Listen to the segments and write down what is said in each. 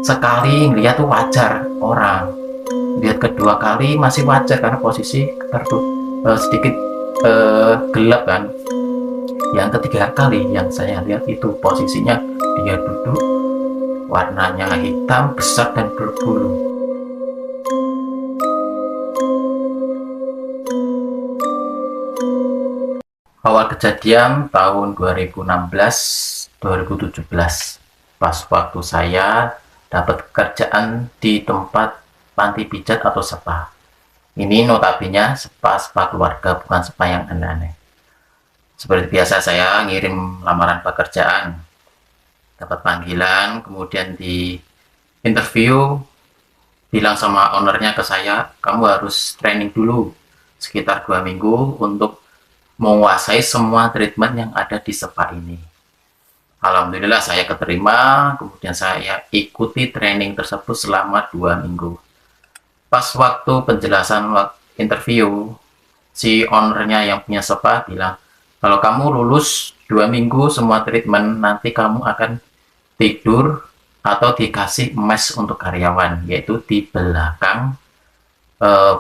sekali ngeliat tuh wajar orang, lihat kedua kali masih wajar karena posisi sedikit gelap kan. Yang ketiga kali yang saya lihat itu posisinya dia duduk, warnanya hitam besar dan berbulu. Awal kejadian tahun 2016-2017, pas waktu saya dapat pekerjaan di tempat panti pijat atau spa. Ini notabene spa keluarga, bukan spa yang aneh-aneh. Seperti biasa saya ngirim lamaran pekerjaan, dapat panggilan, kemudian di interview, bilang sama ownernya ke saya, kamu harus training dulu sekitar 2 minggu untuk menguasai semua treatment yang ada di spa ini. Alhamdulillah saya keterima, kemudian saya ikuti training tersebut selama 2 minggu. Pas waktu penjelasan interview, si ownernya yang punya spa bilang, kalau kamu lulus 2 minggu semua treatment, nanti kamu akan tidur atau dikasih mes untuk karyawan, yaitu di belakang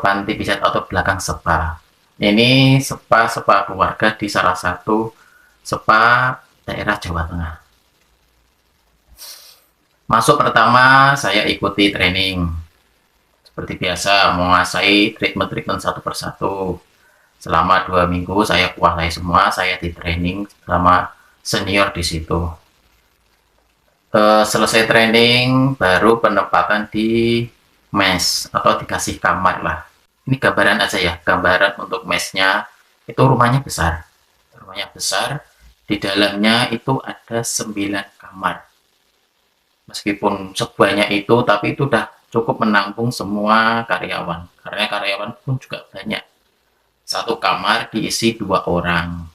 panti pijat atau belakang spa. Ini spa keluarga di salah satu spa daerah Jawa Tengah. Masuk pertama saya ikuti training seperti biasa, menguasai treatment satu persatu. Selama 2 minggu saya kuasai semua, saya di training selama senior di situ. Selesai training baru penempatan di mes atau dikasih kamar lah. Ini gambaran aja ya, gambaran untuk mesnya. Itu rumahnya besar, di dalamnya itu ada 9 kamar. Meskipun sebanyak itu, tapi itu udah cukup menampung semua karyawan, karena karyawan pun juga banyak. Satu kamar diisi 2 orang,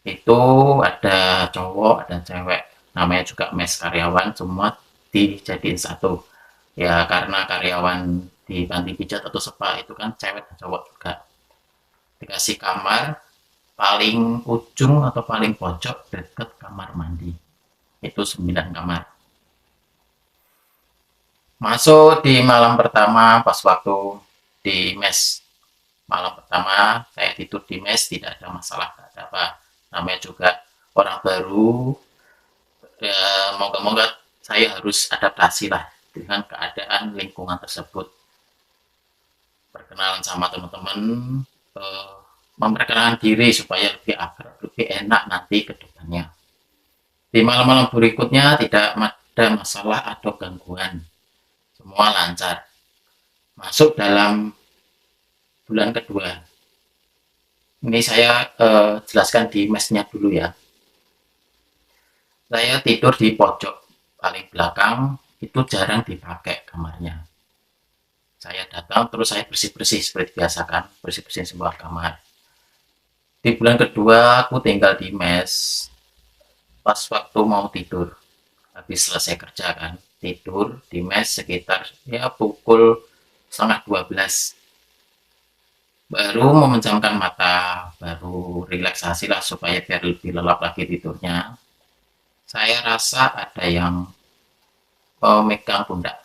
itu ada cowok ada cewek, namanya juga mes karyawan, semua dijadiin satu ya, karena karyawan di panti pijat atau spa itu kan cewek dan cowok juga. Dikasih kamar paling ujung atau paling pojok dekat kamar mandi, itu 9 kamar. Masuk di malam pertama, pas waktu di mes malam pertama saya tidur di mes, tidak ada masalah, tidak ada apa, namanya juga orang baru ya, moga-moga saya harus adaptasi lah dengan keadaan lingkungan tersebut, perkenalan sama teman-teman, memperkenalkan diri supaya lebih akrab, lebih enak nanti ke depannya. Di malam-malam berikutnya tidak ada masalah atau gangguan, semua lancar. Masuk dalam bulan kedua, ini saya jelaskan di mesnya dulu ya. Saya tidur di pojok paling belakang, itu jarang dipakai kamarnya. Saya datang terus saya bersih-bersih seperti biasa kan, bersih-bersih semua kamar. Di bulan kedua aku tinggal di mes, pas waktu mau tidur, habis selesai kerja kan, tidur di mes sekitar ya pukul setengah 12, baru memejamkan mata, baru relaksasi lah supaya biar lebih lelap lagi tidurnya. Saya rasa ada yang megang pundak,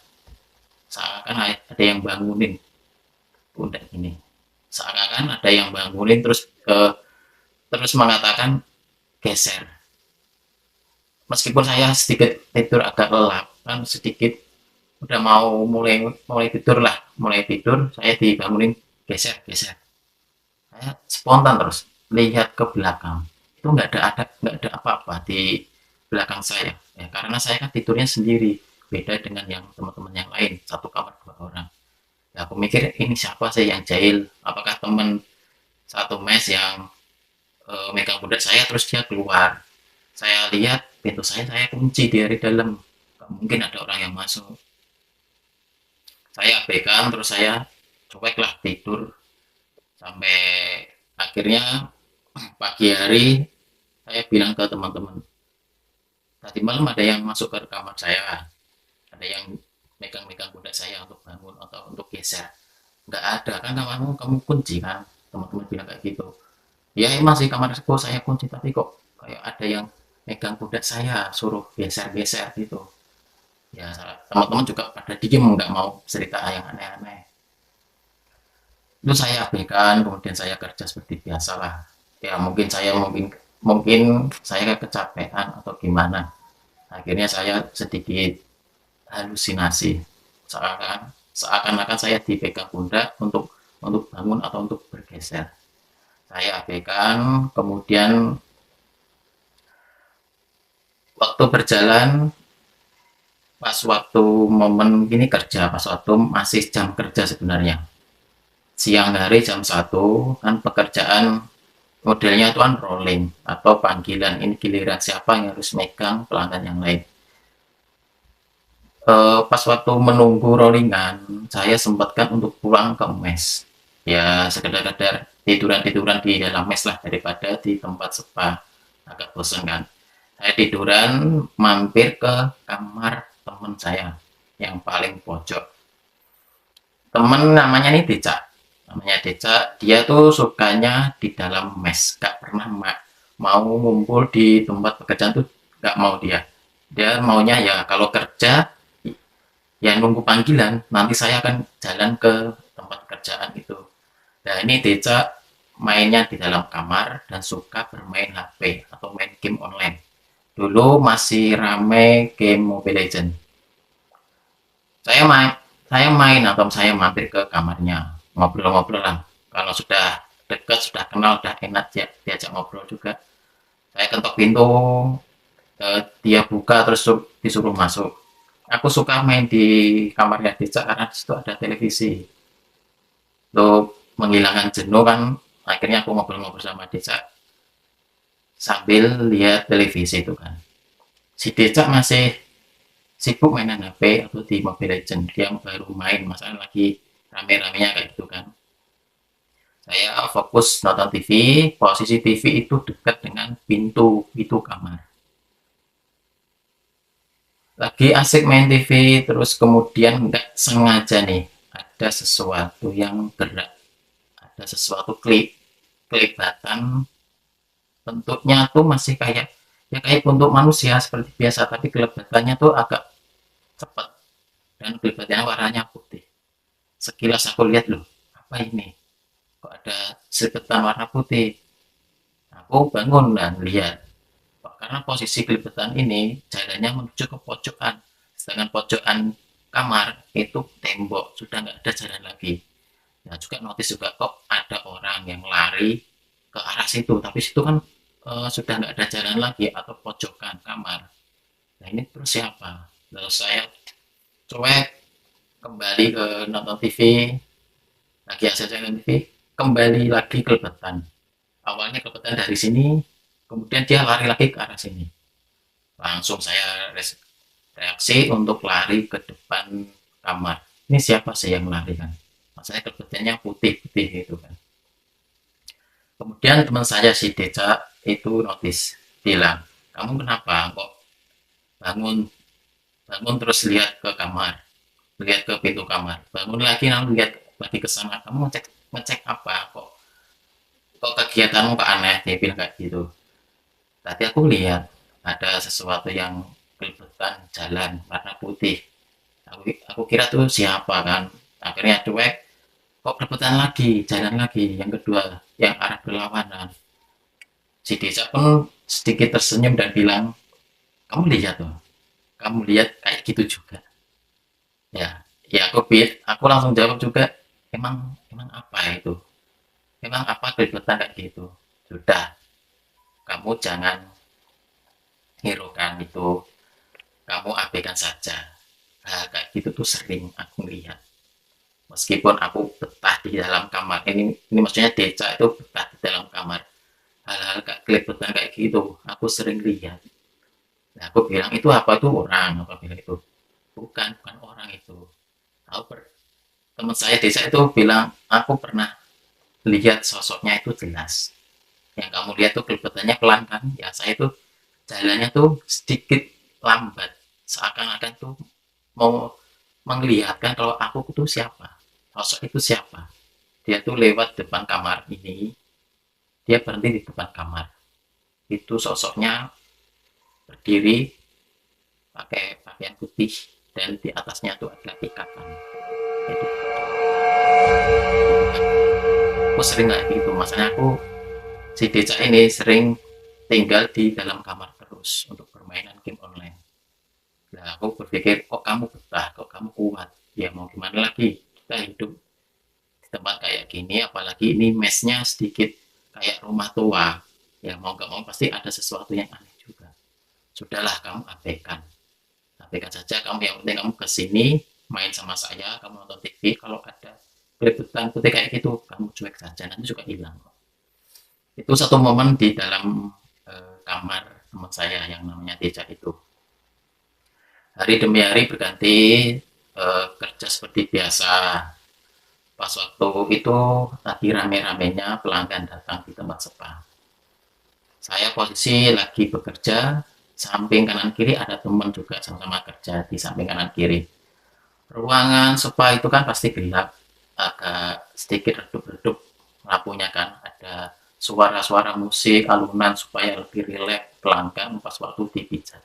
seakan ada yang bangunin pundak ini, seakan ada yang bangunin terus mengatakan geser. Meskipun saya sedikit tidur agak lelap kan, sedikit udah mau mulai tidur lah, saya dibangunin geser. Saya spontan terus lihat ke belakang, itu nggak ada apa-apa di belakang saya ya, karena saya kan tidurnya sendiri, beda dengan yang teman-teman yang lain, satu kamar 2 orang. Ya, aku mikir ini siapa sih yang jahil, apakah teman satu mes yang megang pundak saya terus dia keluar. Saya lihat pintu saya kunci dari dalam, gak mungkin ada orang yang masuk. Saya abaikan, terus saya cuek lah tidur sampai akhirnya pagi hari saya bilang ke teman-teman, tadi malam ada yang masuk ke kamar saya, ada yang megang-megang pundak saya untuk bangun atau untuk geser. Nggak ada kan, kamu kunci kan, teman-teman bilang kayak gitu. Ya emang sih kamarku saya kunci, tapi kok kayak ada yang megang pundak saya suruh geser-geser gitu. Ya teman-teman juga pada diem nggak mau cerita yang aneh-aneh. Itu saya abaikan, kemudian saya kerja seperti biasa lah. Ya mungkin saya kecapean atau gimana. Akhirnya saya sedikit halusinasi. Seakan-akan saya dipegang pundak untuk bangun atau untuk bergeser. Saya abaikan, kemudian waktu berjalan, pas waktu momen ini kerja, pas waktu masih jam kerja sebenarnya. Siang hari jam 1 kan pekerjaan modelnya itu kan rolling atau panggilan, ini giliran siapa yang harus megang pelanggan yang lain. Pas waktu menunggu rollingan, saya sempatkan untuk pulang ke mes. Ya sekedar-kedar tiduran-tiduran di dalam mes lah daripada di tempat spa. Agak bosan kan. Saya tiduran mampir ke kamar teman saya yang paling pojok. Temen namanya nih Deca. Namanya Deca, dia tuh sukanya di dalam mes. Gak pernah mau ngumpul di tempat pekerjaan tuh gak mau dia. Dia maunya ya kalau kerja ya nunggu panggilan, nanti saya akan jalan ke tempat kerjaan itu. Nah ini Deca mainnya di dalam kamar dan suka bermain HP atau main game online. Dulu masih rame game Mobile Legends. Saya main, saya main atau saya mampir ke kamarnya, ngobrol-ngobrol lah. Kalau sudah dekat, sudah kenal, sudah enak ya, diajak ngobrol juga. Saya ketok pintu, dia buka terus disuruh masuk. Aku suka main di kamarnya Deca karena di situ ada televisi. Untuk menghilangkan jenuh kan, akhirnya aku ngobrol-ngobrol sama Deca sambil lihat televisi itu kan. Si Deca masih sibuk mainan HP atau di Mobile Legends. Dia baru main, masalah lagi rame-ramenya kayak gitu kan. Saya fokus nonton TV, posisi TV itu dekat dengan pintu kamar. Lagi asik main TV, terus kemudian nggak sengaja nih ada sesuatu yang gerak, ada sesuatu kelibatan, bentuknya tuh masih kayak ya kayak bentuk manusia seperti biasa, tapi kelebatannya tuh agak cepat dan kelebatannya warnanya putih. Sekilas aku lihat loh, apa ini? Kok ada selipetan warna putih? Aku bangun dan lihat. Karena posisi kelipetan ini jalannya menuju ke pojokan. Sedangkan pojokan kamar itu tembok, sudah nggak ada jalan lagi. Nah juga notice juga kok ada orang yang lari ke arah situ, tapi situ kan sudah nggak ada jalan lagi atau pojokan kamar. Nah ini terus siapa? Lalu saya cuek kembali ke nonton TV, lagi aja nonton TV, kembali lagi kelebatan. Awalnya kelebatan dari sini, kemudian dia lari lagi ke arah sini. Langsung saya reaksi untuk lari ke depan kamar. Ini siapa sih yang lari kan? Masanya kelebatannya putih-putih gitu kan. Kemudian teman saya si Deca itu notice, bilang, kamu kenapa kok bangun bangun terus lihat ke kamar, lihat ke pintu kamar, bangun lagi lalu lihat lagi ke sana, kamu ngecek ngecek apa kok kok kegiatanmu kok aneh, dia bilang kayak gitu. Tadi aku lihat ada sesuatu yang kelibetan jalan warna putih. Aku kira tuh siapa kan. Akhirnya cuek, kok kelibetan lagi, jalan lagi. Yang kedua, yang arah berlawanan. Si Desa pun sedikit tersenyum dan bilang, kamu lihat tuh, kamu lihat kayak gitu juga. Ya, ya aku langsung jawab juga, emang apa itu? Emang apa kelibetan kayak gitu? Sudah, kamu jangan hiraukan itu, kamu abaikan saja. Nah, kayak gitu tuh sering aku lihat. Meskipun aku betah di dalam kamar, ini maksudnya Deca itu betah di dalam kamar. Hal-hal kayak keliputan kayak gitu, aku sering lihat. Nah, aku bilang itu apa itu orang, apa bilang itu bukan orang itu. Aku teman saya Desa itu bilang aku pernah lihat sosoknya itu jelas. Yang kamu lihat tuh keliputannya pelan kan? Ya saya tuh jalannya tuh sedikit lambat, seakan-akan tuh mau menglihatkan kalau aku itu siapa, sosok itu siapa. Dia tuh lewat depan kamar ini, dia berhenti di depan kamar. Itu sosoknya berdiri pakai pakaian putih, dan di atasnya tuh ada ikatan. Jadi aku sering kayak gitu, masalahnya aku si Deca ini sering tinggal di dalam kamar terus untuk permainan game online. Nah, aku berpikir kok kamu betah, kok kamu kuat. Ya mau gimana lagi, kita hidup di tempat kayak gini, apalagi ini mesnya sedikit kayak rumah tua. Ya mau gak mau pasti ada sesuatu yang aneh juga. Sudahlah kamu abaikan. Abaikan saja kamu, yang penting kamu kesini main sama saya, kamu nonton TV, kalau ada keributan putih kayak gitu, kamu cuek saja, nanti juga hilang. Itu satu momen di dalam kamar teman saya yang namanya Teja itu. Hari demi hari berganti, kerja seperti biasa. Pas waktu itu lagi rame-ramenya pelanggan datang di tempat spa. Saya posisi lagi bekerja, samping kanan kiri ada teman juga sama-sama kerja di samping kanan kiri. Ruangan spa itu kan pasti gelap, agak sedikit redup-redup lampunya kan, ada suara-suara musik, alunan supaya lebih rileks pelanggan pas waktu dipijat.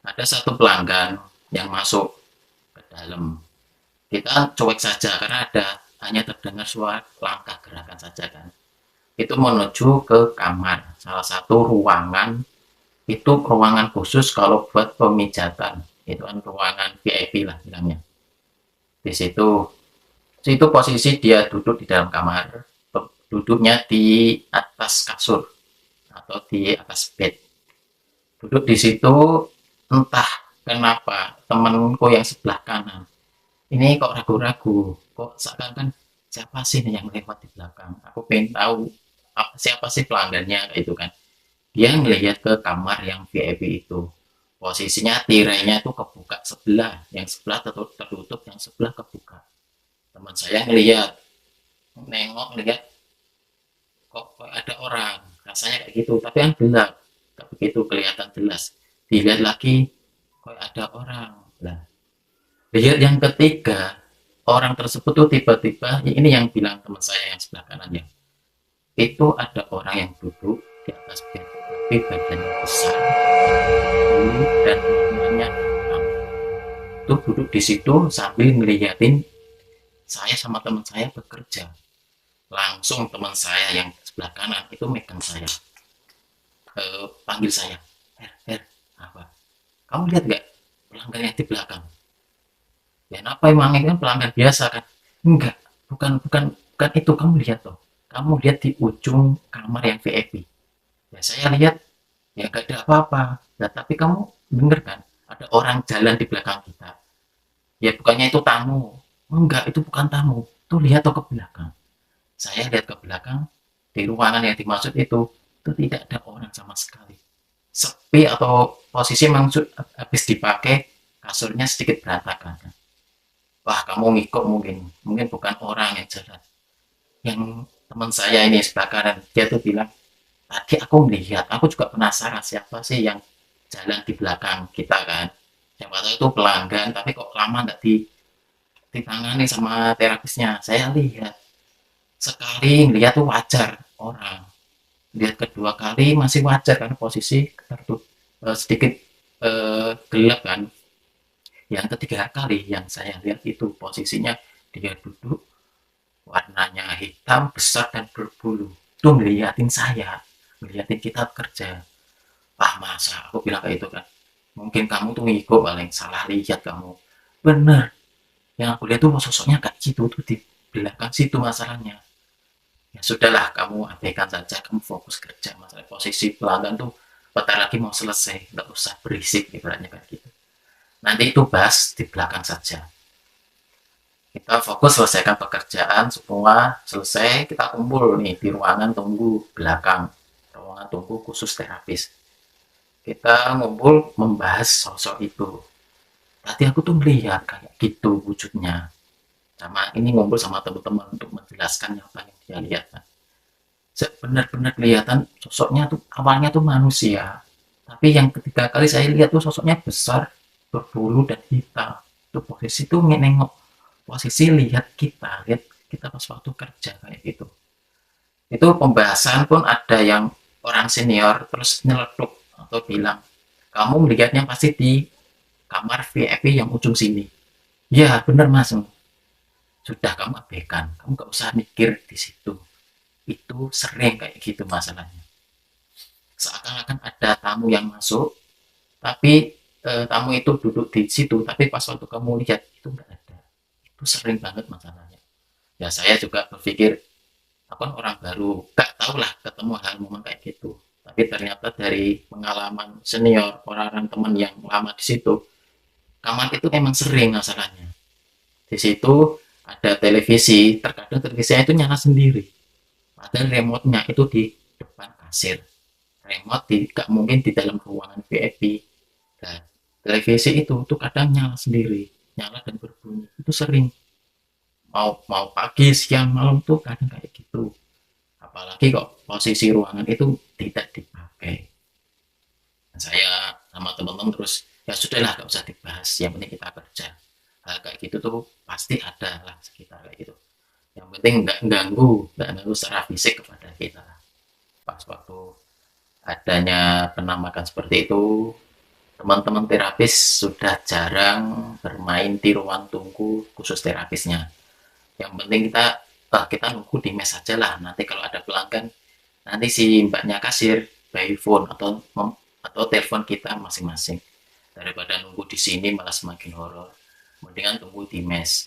Ada satu pelanggan yang masuk ke dalam. Kita cuek saja karena ada hanya terdengar suara langkah gerakan saja kan. Itu menuju ke kamar, salah satu ruangan, itu ruangan khusus kalau buat pemijatan. Itu kan ruangan VIP lah bilangnya. Di situ posisi dia duduk di dalam kamar, duduknya di atas kasur atau di atas bed. Duduk di situ, entah kenapa temanku yang sebelah kanan ini kok ragu-ragu, kok seakan kan siapa sih nih yang lewat di belakang, aku pengen tahu siapa sih pelanggannya itu kan. Dia ngelihat ke kamar yang VIP itu, posisinya tirainya itu kebuka sebelah, yang sebelah tertutup, yang sebelah kebuka. Teman saya ngelihat, nengok ngelihat kok ada orang, rasanya kayak gitu, tapi kan gelap, gak begitu kelihatan jelas. Dilihat lagi, kok ada orang lah. Lihat yang ketiga, orang tersebut tuh tiba-tiba, ini yang bilang teman saya yang sebelah kanan ya, itu ada orang yang duduk di atas bed, tapi badannya besar, bulu dan warnanya hitam. Itu duduk di situ sambil ngeliatin saya sama teman saya bekerja. Langsung teman saya yang sebelah kanan itu megang saya, panggil saya, Her, apa? Kamu lihat nggak pelanggan yang di belakang? Ya apa emang ini kan pelanggan biasa kan? Enggak, bukan itu, kamu lihat tuh. Kamu lihat di ujung kamar yang VIP. Ya saya lihat ya gak ada apa-apa. Nah, tapi kamu denger kan ada orang jalan di belakang kita. Ya bukannya itu tamu. Enggak, itu bukan tamu. Tuh lihat tuh ke belakang. Saya lihat ke belakang di ruangan yang dimaksud itu tidak ada orang sama sekali. Sepi atau posisi memang habis dipakai, kasurnya sedikit berantakan kan. Wah kamu ngikut, mungkin bukan orang yang jalan. Yang teman saya ini sebelah kanan, dia tuh bilang, tadi aku melihat, aku juga penasaran siapa sih yang jalan di belakang kita kan. Yang kata itu pelanggan, tapi kok lama nggak ditangani sama terapisnya. Saya lihat, sekali lihat tuh wajar orang. Lihat kedua kali masih wajar kan, posisi tertutup sedikit gelap kan. Yang ketiga kali yang saya lihat itu posisinya dia duduk, warnanya hitam, besar dan berbulu. Itu ngeliatin saya, ngeliatin kita kerja. Ah masa, aku bilang kayak itu kan. Mungkin kamu tuh ngikut, paling salah lihat kamu. Bener, yang aku lihat tuh sosoknya kayak gitu tuh di belakang situ masalahnya. Ya sudahlah, kamu abaikan saja, kamu fokus kerja. Masalah posisi pelanggan tuh bentar lagi mau selesai, nggak usah berisik ibaratnya kayak gitu. Nanti itu bahas di belakang saja. Kita fokus selesaikan pekerjaan, semua selesai, kita kumpul nih di ruangan tunggu belakang, ruangan tunggu khusus terapis. Kita ngumpul membahas sosok itu. Tadi aku tuh melihat kayak gitu wujudnya. Sama ini ngumpul sama teman-teman untuk menjelaskan apa yang dia lihat. Benar-benar kelihatan sosoknya tuh awalnya tuh manusia. Tapi yang ketiga kali saya lihat tuh sosoknya besar, berbulu dan hitam. Tuh posisi tuh nengok, posisi lihat kita pas waktu kerja kayak gitu. Itu pembahasan pun ada yang orang senior terus nyeletuk atau bilang, kamu melihatnya pasti di kamar VIP yang ujung sini. Ya bener mas, sudah kamu abaikan, kamu gak usah mikir di situ. Itu sering kayak gitu masalahnya. Seakan-akan ada tamu yang masuk, tapi tamu itu duduk di situ, tapi pas waktu kamu lihat itu nggak ada. Itu sering banget masalahnya. Ya saya juga berpikir, aku kan orang baru, gak tau lah ketemu hal momen kayak gitu. Tapi ternyata dari pengalaman senior, orang-orang teman yang lama di situ, kamar itu memang sering masalahnya. Di situ ada televisi, terkadang televisinya itu nyala sendiri. Padahal remote-nya itu di depan kasir. Remote gak mungkin di dalam ruangan VIP. Dan televisi itu tuh kadang nyala sendiri, nyala dan berbunyi. Itu sering. Mau pagi, siang, malam tuh kadang kayak gitu. Apalagi kok posisi ruangan itu tidak dipakai. Dan saya sama teman-teman terus ya sudahlah gak usah dibahas. Yang penting kita kerja. Hal kayak gitu tuh pasti ada lah sekitar kayak gitu. Yang penting nggak ganggu secara fisik kepada kita. Pas waktu adanya penampakan seperti itu, teman-teman terapis sudah jarang bermain di ruang tunggu khusus terapisnya. Yang penting kita nunggu di mes saja lah. Nanti kalau ada pelanggan, nanti si mbaknya kasir by phone atau telepon kita masing-masing. Daripada nunggu di sini malah semakin horor. Mendingan tunggu di mes.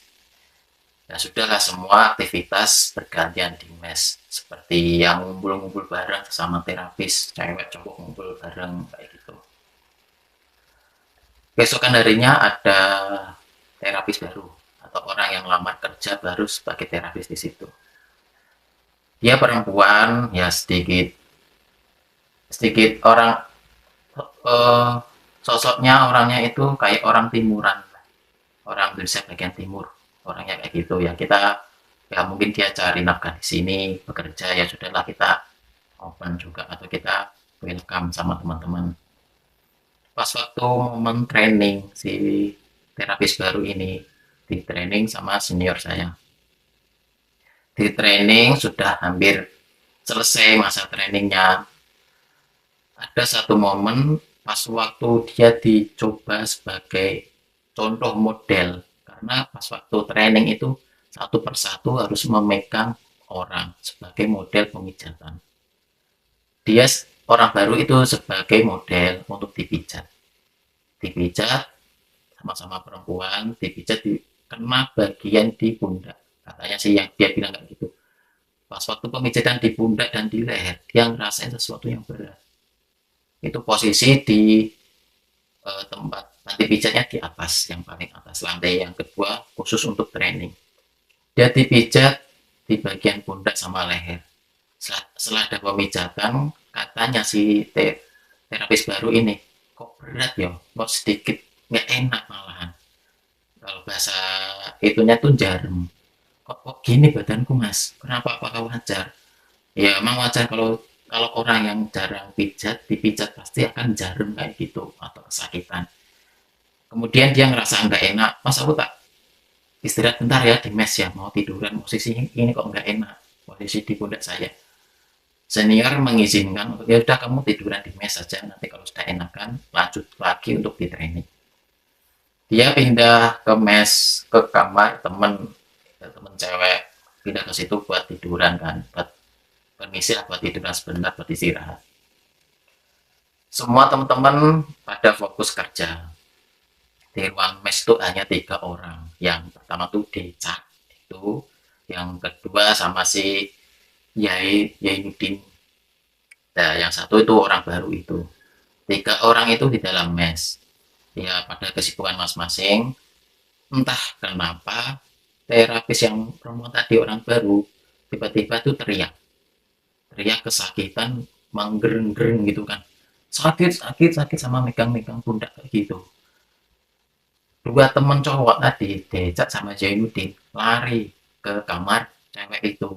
Ya sudahlah, semua aktivitas bergantian di mes. Seperti yang ngumpul-ngumpul bareng sama terapis, cewek cowok ngumpul bareng kayak gitu. Keesokan harinya ada terapis baru atau orang yang lamar kerja baru sebagai terapis di situ. Dia perempuan, ya sedikit sedikit orang eh, sosoknya orangnya itu kayak orang timuran, orang Indonesia bagian timur, orangnya kayak gitu ya. Kita ya mungkin dia cari nafkah di sini bekerja, ya sudahlah kita open juga atau kita welcome sama teman-teman. Pas waktu momen training si terapis baru ini di training sama senior saya, di training sudah hampir selesai masa trainingnya, ada satu momen pas waktu dia dicoba sebagai contoh model, karena pas waktu training itu satu persatu harus memegang orang sebagai model pemijatan. Dia orang baru itu sebagai model untuk dipijat sama-sama perempuan, dipijat di kena bagian di pundak, katanya sih yang dia bilang kayak gitu. Pas waktu pemijatan di pundak dan di leher, dia ngerasain sesuatu yang berat. Itu posisi di tempat nanti pijatnya di atas, yang paling atas lantai yang kedua khusus untuk training. Dia dipijat di bagian pundak sama leher. Setelah ada pemijatan, katanya si terapis baru ini, kok berat ya, kok sedikit nggak enak malahan. Kalau bahasa itunya tuh jarum. Kok gini badanku mas, kenapa, apakah wajar? Ya emang wajar, kalau kalau orang yang jarang pijat, dipijat pasti akan jarum kayak gitu atau kesakitan. Kemudian dia ngerasa nggak enak, mas aku tak istirahat bentar ya di mes ya, mau tiduran, posisi ini kok nggak enak, posisi di pundak saya. Senior mengizinkan, ya udah kamu tiduran di mes saja, nanti kalau sudah enakan lanjut lagi untuk di training. Dia pindah ke mes, ke kamar temen cewek, pindah ke situ buat tiduran kan, buat permisi lah, buat tiduran sebentar, buat istirahat. Semua teman-teman pada fokus kerja. Di ruang mes itu hanya 3 orang. Yang pertama tuh Decak itu, yang kedua sama si Yai Nudin. Nah, yang satu itu orang baru itu. 3 orang itu di dalam mes. Ya pada kesibukan masing-masing. Entah kenapa terapis yang perempuan tadi, orang baru, tiba-tiba tuh teriak kesakitan, menggereng-gereng gitu kan, sakit sakit sakit, sama megang-megang pundak kayak gitu. 2 temen cowok tadi, Decak sama Jainuddin, lari ke kamar cewek itu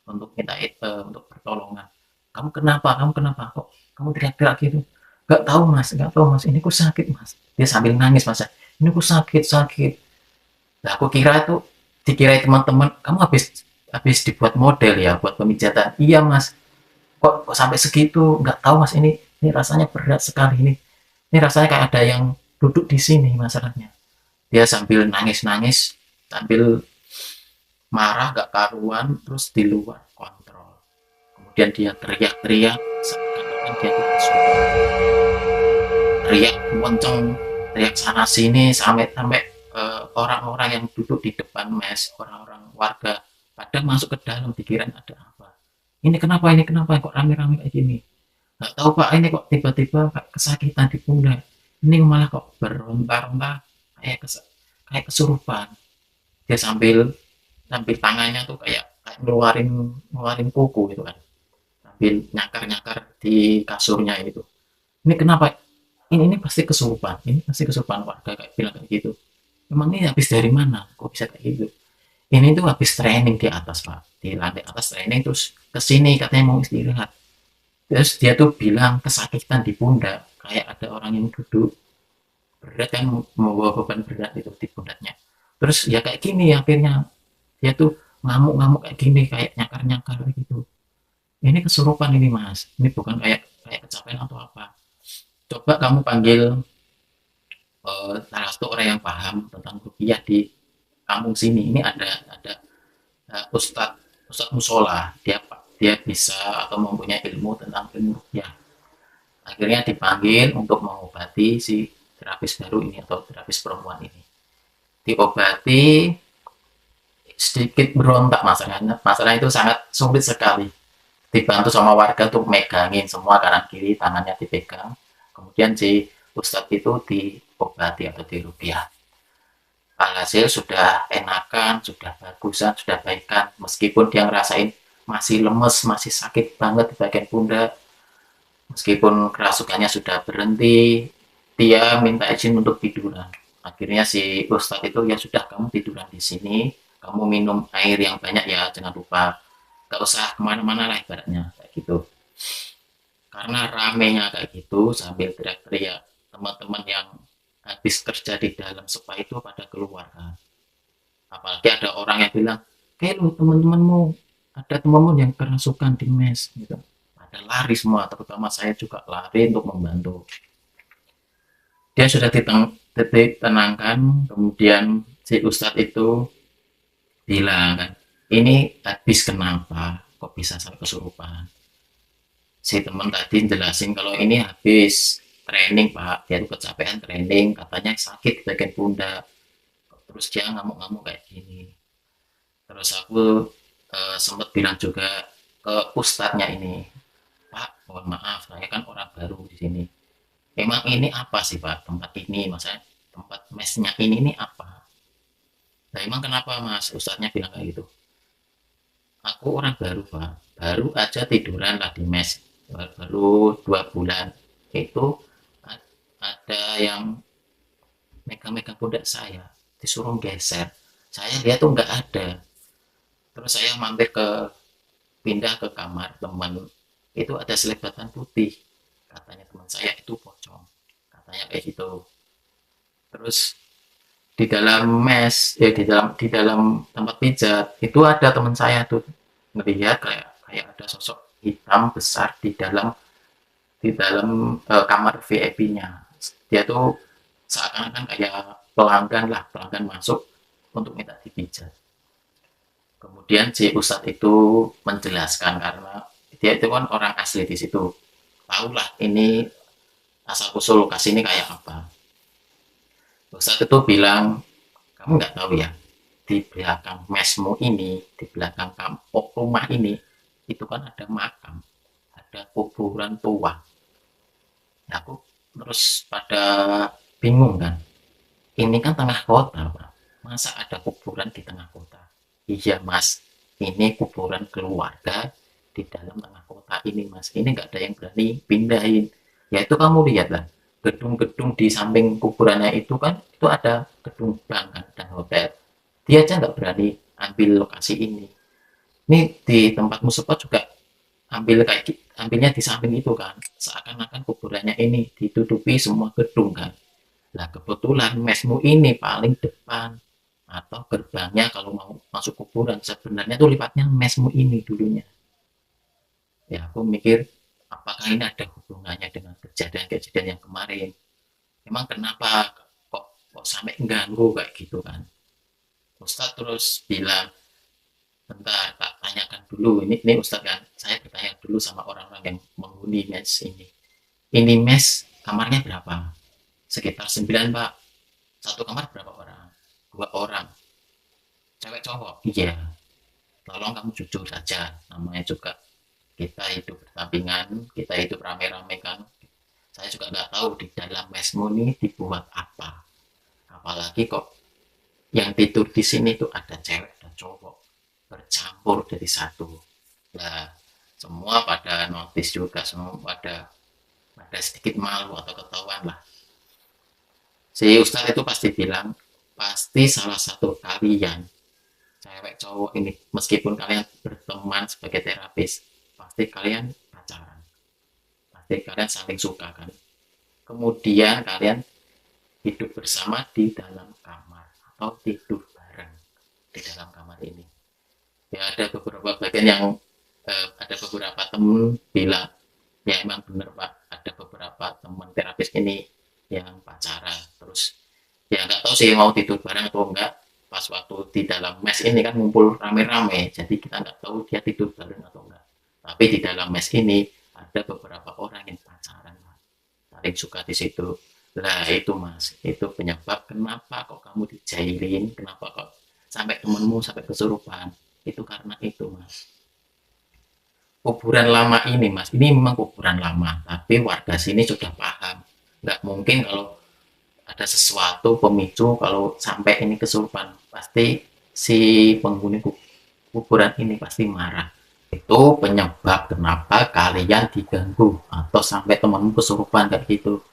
untuk minta untuk pertolongan. Kamu kenapa kok kamu teriak-teriak gitu? Gak tahu mas, ini ku sakit mas. Dia sambil nangis mas, ini ku sakit sakit. Nah, aku kira itu dikira teman-teman, kamu habis habis dibuat model ya buat pemijatan. Iya mas, kok sampai segitu, nggak tahu mas, ini rasanya berat sekali, ini rasanya kayak ada yang duduk di sini masalahnya. Dia sambil nangis-nangis, sambil marah gak karuan, terus di luar kontrol. Kemudian dia teriak-teriak, seakan-akan dia itu kesurupan. Teriak kenceng, teriak sana sini sampai orang-orang yang duduk di depan mes, orang-orang warga pada masuk ke dalam pikiran ada apa. Ini kenapa kok rame-rame kayak gini? Nggak tahu Pak, ini kok tiba-tiba kesakitan di pundak. Ini malah kok beronta-onta kayak kayak kesurupan. Dia sambil sambil tangannya tuh kayak ngeluarin ngeluarin kuku gitu kan. Sambil nyakar-nyakar di kasurnya itu. Ini kenapa? Ini pasti kesurupan. Ini pasti kesurupan, warga kayak bilang kayak gitu. Emang ini habis dari mana? Kok bisa kayak gitu? Ini tuh habis training di atas Pak, di lantai atas training, terus ke sini katanya mau istirahat. Terus dia tuh bilang kesakitan di pundak, kayak ada orang yang duduk berat kan, membawa beban berat itu di pundaknya. Terus ya kayak gini akhirnya dia tuh ngamuk-ngamuk kayak gini, kayak nyakar-nyakar gitu. Ini kesurupan ini Mas, ini bukan kayak kayak kecapean atau apa. Coba kamu panggil salah satu orang yang paham tentang rupiah di kampung sini. Ini ada ustadz ustadz musola, dia dia bisa atau mempunyai ilmu tentang ilmu rupiah. Akhirnya dipanggil untuk mengobati si terapis baru ini atau terapis perempuan ini. Diobati, sedikit berontak masalahnya. Masalah itu sangat sulit sekali. Dibantu sama warga untuk megangin semua kanan kiri, tangannya dipegang. Kemudian si ustadz itu diobati atau dirupiah. Alhasil sudah enakan, sudah bagusan, sudah baikan. Meskipun dia ngerasain masih lemes, masih sakit banget di bagian pundak. Meskipun kerasukannya sudah berhenti, dia minta izin untuk tiduran. Akhirnya si ustadz itu, ya sudah kamu tiduran di sini, kamu minum air yang banyak ya, jangan lupa. Gak usah kemana-mana lah ibaratnya, kayak gitu. Karena ramenya kayak gitu, sambil teriak-teriak, teman-teman yang habis kerja di dalam spa itu pada keluar kan. Apalagi ada orang yang bilang, kayak lu teman-temanmu, ada temanmu yang kerasukan di mes gitu. Ada lari semua, terutama saya juga lari untuk membantu. Dia sudah ditenangkan, kemudian si ustadz itu bilang kan, ini habis kenapa kok bisa sampai kesurupan. Si teman tadi jelasin kalau ini habis training Pak, dia itu kecapean training, katanya sakit di bagian pundak, terus dia ngamuk-ngamuk kayak gini. Terus aku sempat bilang juga ke ustadznya ini, Pak mohon maaf saya kan orang baru di sini, emang ini apa sih Pak tempat ini, maksudnya tempat mesnya ini apa. Nah emang kenapa Mas, ustadznya bilang kayak gitu. Aku orang baru Pak, baru aja tiduran lah di mes, baru 2 bulan. Itu ada yang megang-megang pundak saya, disuruh geser. Saya lihat tuh nggak ada. Terus saya mampir ke pindah ke kamar teman, itu ada selebatan putih. Katanya teman saya itu pocong. Katanya kayak gitu. Terus di dalam mes, ya di dalam tempat pijat itu ada teman saya tuh ngelihat kayak kayak ada sosok hitam besar di dalam kamar VIP-nya. Dia tuh seakan-akan kayak pelanggan lah, pelanggan masuk untuk minta dipijat. Kemudian si Ustadz itu menjelaskan karena dia itu kan orang asli di situ. Tahulah ini asal usul lokasi ini kayak apa. Ustadz itu bilang, kamu nggak tahu ya, di belakang mesmu ini, di belakang rumah ini, itu kan ada makam, ada kuburan tua. Nah, aku terus pada bingung kan, ini kan tengah kota Pak, masa ada kuburan di tengah kota. Iya Mas, ini kuburan keluarga di dalam tengah kota ini Mas, ini nggak ada yang berani pindahin. Ya itu kamu lihat lah, gedung-gedung di samping kuburannya itu kan, itu ada gedung bank kan, dan hotel. Dia aja nggak berani ambil lokasi ini. Ini di tempatmu spot juga ambilnya di samping itu kan, seakan-akan kuburannya ini ditutupi semua gedung kan. Nah kebetulan mesmu ini paling depan atau gerbangnya kalau mau masuk kuburan, sebenarnya tuh lipatnya mesmu ini dulunya. Ya aku mikir apakah ini ada hubungannya dengan kejadian-kejadian yang kemarin. emang kenapa kok sampai ganggu kayak gitu kan. Ustadz terus bilang, bentar tak tanyakan dulu, ini Ustadz kan, saya bertanya dulu sama orang-orang yang menghuni mes ini mes kamarnya berapa, sekitar 9 pak, satu kamar berapa orang, 2 orang, cewek cowok, iya, tolong kamu jujur saja, namanya juga kita hidup berdampingan, kita hidup rame-rame kan, saya juga nggak tahu di dalam mesmu ini dibuat apa, apalagi kok yang tidur di sini tuh ada cewek dan cowok bercampur jadi satu. Nah, semua pada notice juga, semua pada sedikit malu atau ketahuan lah. Si Ustadz itu pasti bilang, pasti salah satu kalian, cewek cowok ini, meskipun kalian berteman sebagai terapis, pasti kalian pacaran, pasti kalian saling suka kan. Kemudian kalian hidup bersama di dalam kamar atau tidur bareng di dalam kamar ini. Ya ada beberapa bagian yang ada beberapa temen bilang, ya emang bener pak, ada beberapa teman terapis ini yang pacaran, terus ya nggak tahu sih mau tidur bareng atau enggak, pas waktu di dalam mes ini kan ngumpul rame-rame, jadi kita nggak tahu dia tidur bareng atau enggak, tapi di dalam mes ini ada beberapa orang yang pacaran, saling suka di situ. Lah itu mas, itu penyebab kenapa kok kamu dijailin, kenapa kok sampai temenmu sampai kesurupan, itu karena itu mas. Kuburan lama ini mas, ini memang kuburan lama, tapi warga sini sudah paham, nggak mungkin kalau ada sesuatu pemicu kalau sampai ini kesurupan, pasti si penghuni kuburan ini pasti marah. Itu penyebab kenapa kalian diganggu atau sampai temanmu kesurupan kayak gitu.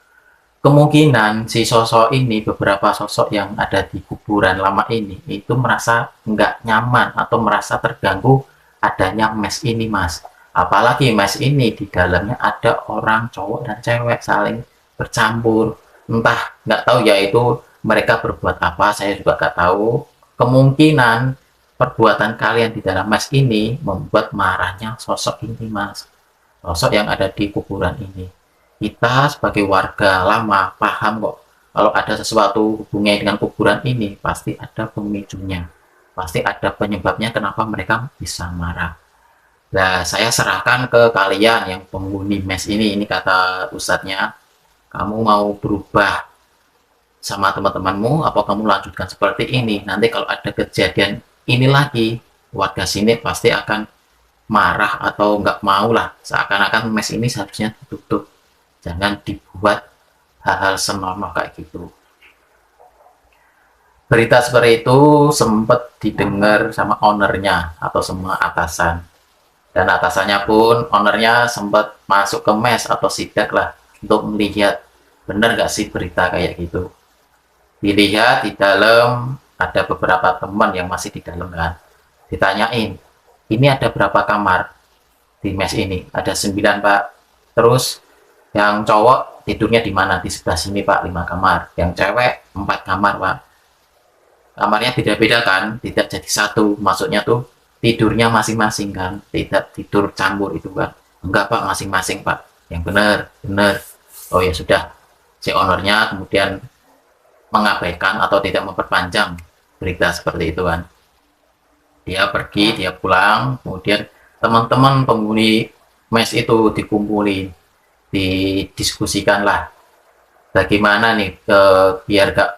Kemungkinan si sosok ini, beberapa sosok yang ada di kuburan lama ini itu merasa nggak nyaman atau merasa terganggu adanya mes ini mas, apalagi mes ini di dalamnya ada orang cowok dan cewek saling bercampur, entah nggak tahu ya itu mereka berbuat apa, saya juga nggak tahu. Kemungkinan perbuatan kalian di dalam mes ini membuat marahnya sosok ini mas, sosok yang ada di kuburan ini. Kita sebagai warga lama paham kok, kalau ada sesuatu hubungannya dengan kuburan ini pasti ada pemicunya, pasti ada penyebabnya kenapa mereka bisa marah. Nah saya serahkan ke kalian yang penghuni mes ini kata ustadznya, kamu mau berubah sama teman-temanmu apa kamu lanjutkan seperti ini, nanti kalau ada kejadian ini lagi warga sini pasti akan marah atau nggak mau lah, seakan-akan mes ini seharusnya ditutup, jangan dibuat hal-hal senonoh kayak gitu. Berita seperti itu sempat didengar sama ownernya atau sama atasan, dan atasannya pun ownernya sempat masuk ke mes atau sidak lah untuk melihat benar nggak sih berita kayak gitu. Dilihat di dalam ada beberapa teman yang masih di dalam kan, ditanyain ini ada berapa kamar di mes ini, ada 9 pak, terus yang cowok tidurnya di mana, di sebelah sini pak 5 kamar, yang cewek 4 kamar pak, kamarnya beda-beda kan, tidak jadi satu, maksudnya tuh tidurnya masing-masing kan, tidak tidur campur itu kan, enggak pak masing-masing pak, yang benar benar. Oh ya sudah, si ownernya kemudian mengabaikan atau tidak memperpanjang berita seperti itu kan, dia pergi, dia pulang, kemudian teman-teman penghuni mes itu dikumpulin, didiskusikan lah bagaimana nih biar gak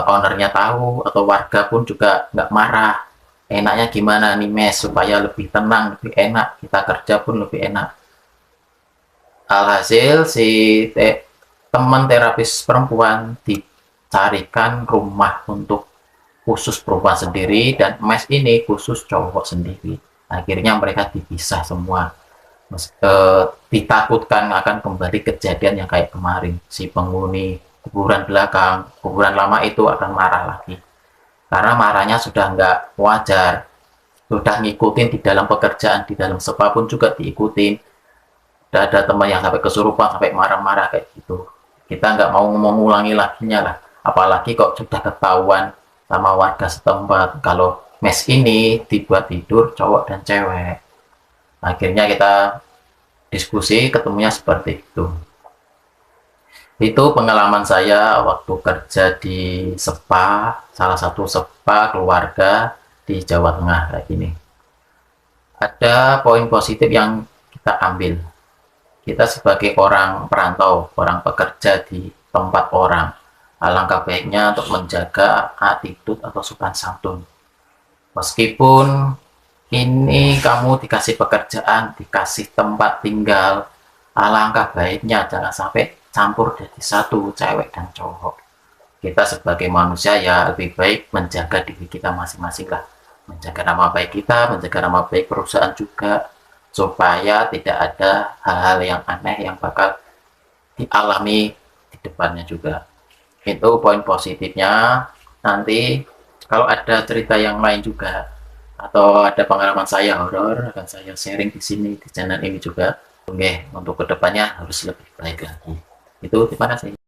ownernya tahu atau warga pun juga nggak marah, enaknya gimana nih mes supaya lebih tenang, lebih enak, kita kerja pun lebih enak. Alhasil si teman terapis perempuan dicarikan rumah untuk khusus perempuan sendiri dan mes ini khusus cowok sendiri, akhirnya mereka dipisah semua. Ditakutkan akan kembali kejadian yang kayak kemarin, si penghuni kuburan belakang, kuburan lama itu akan marah lagi, karena marahnya sudah nggak wajar, sudah ngikutin di dalam pekerjaan, di dalam spa pun juga diikutin, udah ada teman yang sampai kesurupan, sampai marah-marah kayak gitu, kita nggak mau mengulangi laginya lah, apalagi kok sudah ketahuan sama warga setempat kalau mes ini dibuat tidur cowok dan cewek. Akhirnya kita diskusi, ketemunya seperti itu. Itu pengalaman saya waktu kerja di spa, salah satu spa keluarga di Jawa Tengah kayak gini. Ada poin positif yang kita ambil. Kita sebagai orang perantau, orang pekerja di tempat orang, alangkah baiknya untuk menjaga attitude atau sopan santun. Meskipun ini kamu dikasih pekerjaan, dikasih tempat tinggal, alangkah baiknya jangan sampai campur jadi satu, cewek dan cowok. Kita sebagai manusia ya lebih baik menjaga diri kita masing-masing lah, menjaga nama baik kita, menjaga nama baik perusahaan juga, supaya tidak ada hal-hal yang aneh yang bakal dialami di depannya juga. Itu poin positifnya. Nanti kalau ada cerita yang lain juga atau ada pengalaman saya horor, akan saya sharing di sini di channel ini juga. Oke, untuk kedepannya harus lebih baik lagi. Itu terima kasih.